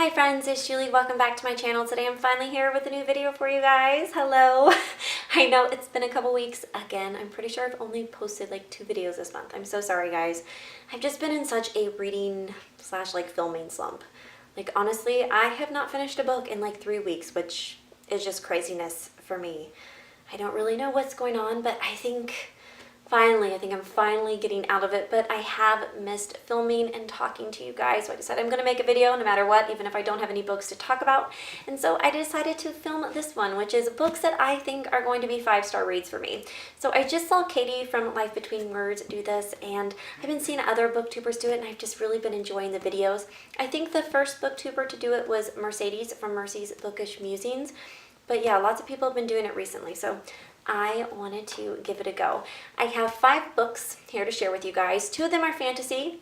Hi friends, it's Julie. Welcome back to my channel. Today I'm finally here with a new video for you guys. Hello. I know it's been a couple weeks. Again, I'm pretty sure I've only posted like 2 videos this month. I'm so sorry guys. I've just been in such a reading / filming slump. Like honestly, I have not finished a book in like 3 weeks, which is just craziness for me. I don't really know what's going on, but I think I'm finally getting out of it, but I have missed filming and talking to you guys, so I decided I'm going to make a video no matter what, even if I don't have any books to talk about. And so I decided to film this one, which is books that I think are going to be 5-star reads for me. So I just saw Katie from LifeBetweenWords do this, and I've been seeing other booktubers do it, and I've just really been enjoying the videos. I think the first booktuber to do it was Mercedes from Mercy's Bookish Musings, but yeah, lots of people have been doing it recently, so I wanted to give it a go. I have 5 books here to share with you guys. 2 of them are fantasy,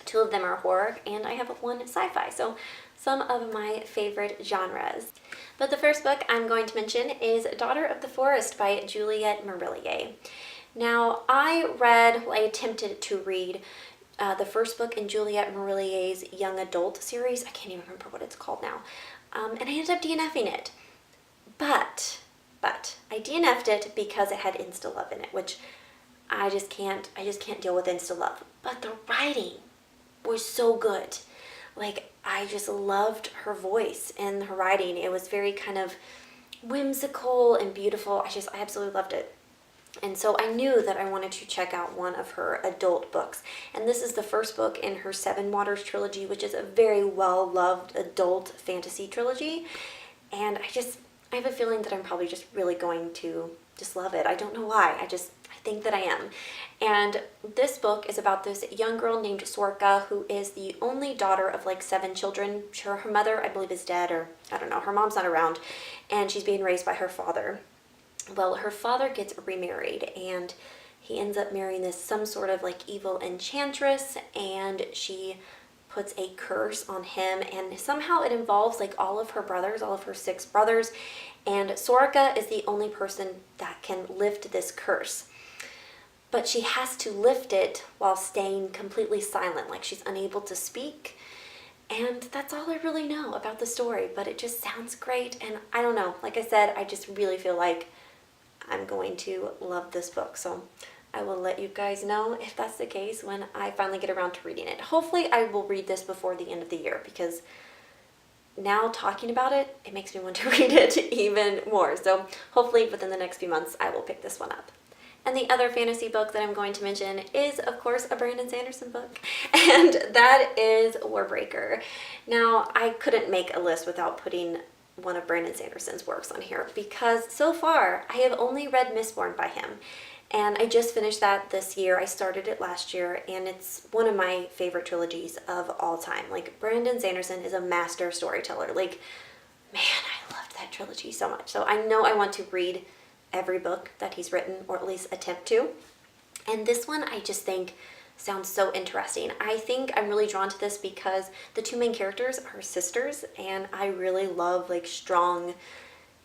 2 of them are horror, and I have 1 sci-fi. So some of my favorite genres. But the first book I'm going to mention is Daughter of the Forest by Juliette Marillier. Now I attempted to read the first book in Juliette Marillier's young adult series. I can't even remember what it's called now. And I ended up DNFing it. But I DNF'd it because it had insta-love in it, which I just can't deal with insta-love. But the writing was so good. Like, I just loved her voice and her writing. It was very kind of whimsical and beautiful. I absolutely loved it. And so I knew that I wanted to check out one of her adult books. And this is the first book in her Seven Waters trilogy, which is a very well-loved adult fantasy trilogy. And I have a feeling that I'm probably just really going to just love it. I don't know why. I think that I am. And this book is about this young girl named Sorka, who is the only daughter of like 7 children. Her mother, I believe, is dead, or I don't know. Her mom's not around, and she's being raised by her father. Well, her father gets remarried, and he ends up marrying some sort of like evil enchantress, and she puts a curse on him, and somehow it involves like all of her brothers, all of her 6 brothers, and Sorka is the only person that can lift this curse. But she has to lift it while staying completely silent, like she's unable to speak. And that's all I really know about the story, but it just sounds great, and I don't know. Like I said, I just really feel like I'm going to love this book, so I will let you guys know if that's the case when I finally get around to reading it. Hopefully I will read this before the end of the year, because now talking about it, it makes me want to read it even more. So hopefully within the next few months I will pick this one up. And the other fantasy book that I'm going to mention is, of course, a Brandon Sanderson book, and that is Warbreaker. Now, I couldn't make a list without putting one of Brandon Sanderson's works on here, because so far I have only read Mistborn by him. And I just finished that this year. I started it last year, and it's one of my favorite trilogies of all time. Like, Brandon Sanderson is a master storyteller. Like, man, I loved that trilogy so much. So I know I want to read every book that he's written, or at least attempt to. And this one I just think sounds so interesting. I think I'm really drawn to this because the 2 main characters are sisters, and I really love like strong,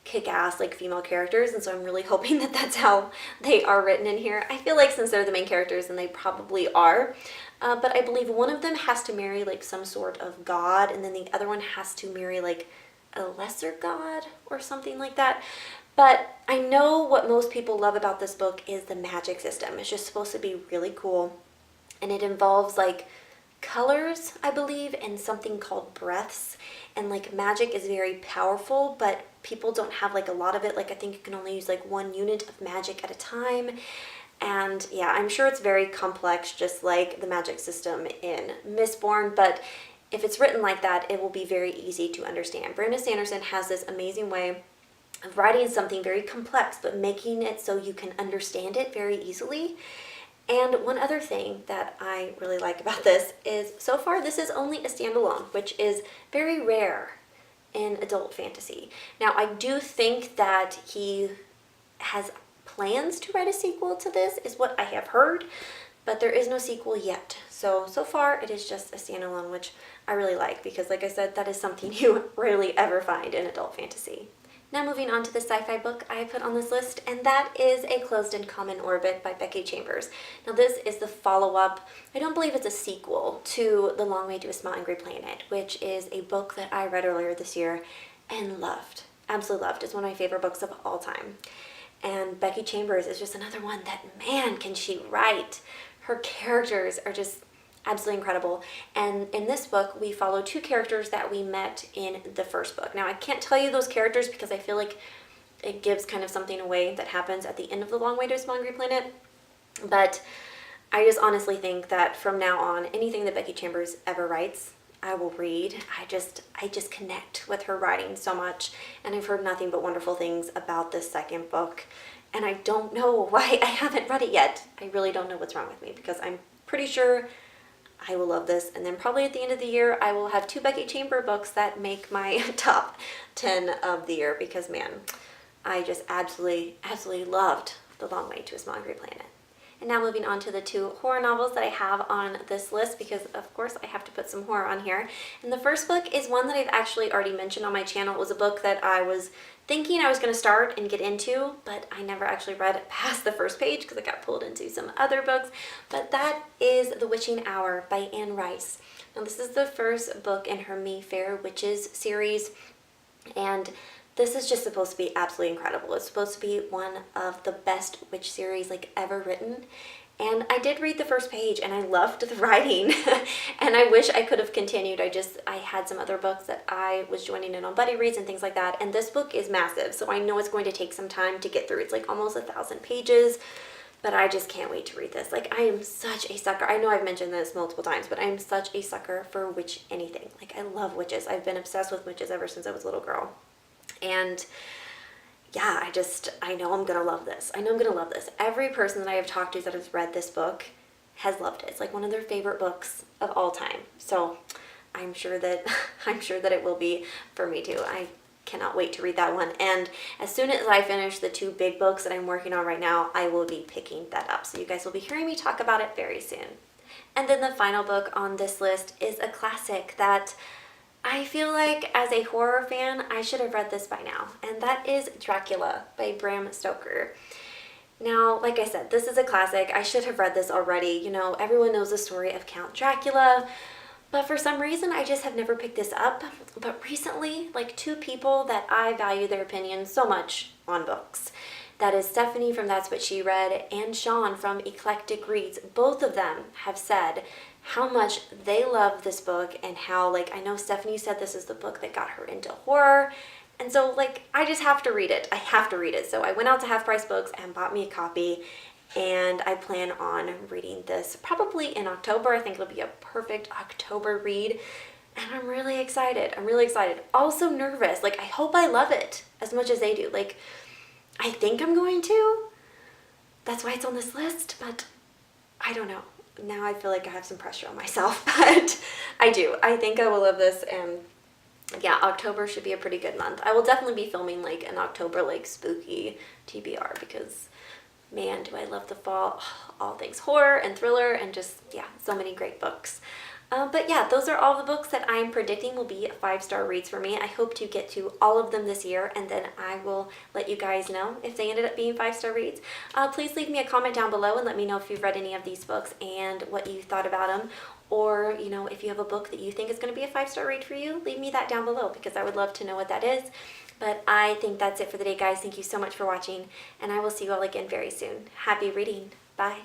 kick-ass like female characters, and so I'm really hoping that that's how they are written in here. I feel like since they're the main characters, and they probably are, but I believe one of them has to marry like some sort of god, and then the other one has to marry like a lesser god or something like that. But I know what most people love about this book is the magic system. It's just supposed to be really cool, and it involves like colors, I believe, and something called breaths, and like magic is very powerful, but people don't have like a lot of it. Like, I think you can only use like 1 unit of magic at a time, and yeah, I'm sure it's very complex, just like the magic system in Mistborn, but if it's written like that, it will be very easy to understand. Brandon Sanderson has this amazing way of writing something very complex, but making it so you can understand it very easily. And one other thing that I really like about this is, so far this is only a standalone, which is very rare in adult fantasy. Now, I do think that he has plans to write a sequel to this, is what I have heard, but there is no sequel yet. So far it is just a standalone, which I really like, because like I said, that is something you rarely ever find in adult fantasy. Now moving on to the sci-fi book I put on this list, and that is A Closed and Common Orbit by Becky Chambers. Now this is the follow-up, I don't believe it's a sequel, to The Long Way to a Small Angry Planet, which is a book that I read earlier this year and loved. Absolutely loved. It's one of my favorite books of all time. And Becky Chambers is just another one that, man, can she write. Her characters are just absolutely incredible. And in this book, we follow two characters that we met in the first book. Now, I can't tell you those characters because I feel like it gives kind of something away that happens at the end of The Long Way to a Small Angry Planet. But I just honestly think that from now on, anything that Becky Chambers ever writes, I will read. I just connect with her writing so much, and I've heard nothing but wonderful things about this second book, and I don't know why I haven't read it yet. I really don't know what's wrong with me, because I'm pretty sure I will love this, and then probably at the end of the year I will have two Becky Chambers books that make my top 10 of the year, because man, I just absolutely loved The Long Way to a Small Angry Planet. And now moving on to the two horror novels that I have on this list, because of course I have to put some horror on here. And the first book is one that I've actually already mentioned on my channel. It was a book that I was thinking I was going to start and get into, but I never actually read it past the first page because I got pulled into some other books. But that is The Witching Hour by Anne Rice. Now this is the first book in her Mayfair Witches series, and this is just supposed to be absolutely incredible. It's supposed to be one of the best witch series like ever written. And I did read the first page and I loved the writing. And I wish I could have continued. I had some other books that I was joining in on buddy reads and things like that. And this book is massive, so I know it's going to take some time to get through. It's like almost 1,000 pages. But I just can't wait to read this. Like, I am such a sucker. I know I've mentioned this multiple times, but I am such a sucker for witch anything. Like, I love witches. I've been obsessed with witches ever since I was a little girl. And yeah, I know I'm gonna love this. I know I'm gonna love this. Every person that I have talked to that has read this book has loved it. It's like one of their favorite books of all time. So I'm sure that it will be for me too. I cannot wait to read that one. And as soon as I finish the two big books that I'm working on right now, I will be picking that up. So you guys will be hearing me talk about it very soon. And then the final book on this list is a classic that I feel like as a horror fan, I should have read this by now, and that is Dracula by Bram Stoker. Now, like I said, this is a classic. I should have read this already. You know, everyone knows the story of Count Dracula, but for some reason, I just have never picked this up. But recently, like two people that I value their opinion so much on books, that is Stephanie from That's What She Read and Shaun from Eclectic Reads, both of them have said how much they love this book, and how, like, I know Stephanie said this is the book that got her into horror, and so, like, I just have to read it. I have to read it. So I went out to Half Price Books and bought me a copy, and I plan on reading this probably in October. I think it'll be a perfect October read, and I'm really excited. I'm really excited. Also nervous. Like, I hope I love it as much as they do. Like, I think I'm going to. That's why it's on this list, but I don't know. Now I feel like I have some pressure on myself, but I do. I think I will love this, and yeah, October should be a pretty good month. I will definitely be filming like an October like spooky TBR, because man, do I love the fall. All things horror and thriller, and just, yeah, so many great books. But yeah, those are all the books that I'm predicting will be 5-star reads for me. I hope to get to all of them this year, and then I will let you guys know if they ended up being 5-star reads. Please leave me a comment down below and let me know if you've read any of these books and what you thought about them. Or, you know, if you have a book that you think is going to be a 5-star read for you, leave me that down below, because I would love to know what that is. But I think that's it for the day, guys. Thank you so much for watching, and I will see you all again very soon. Happy reading. Bye.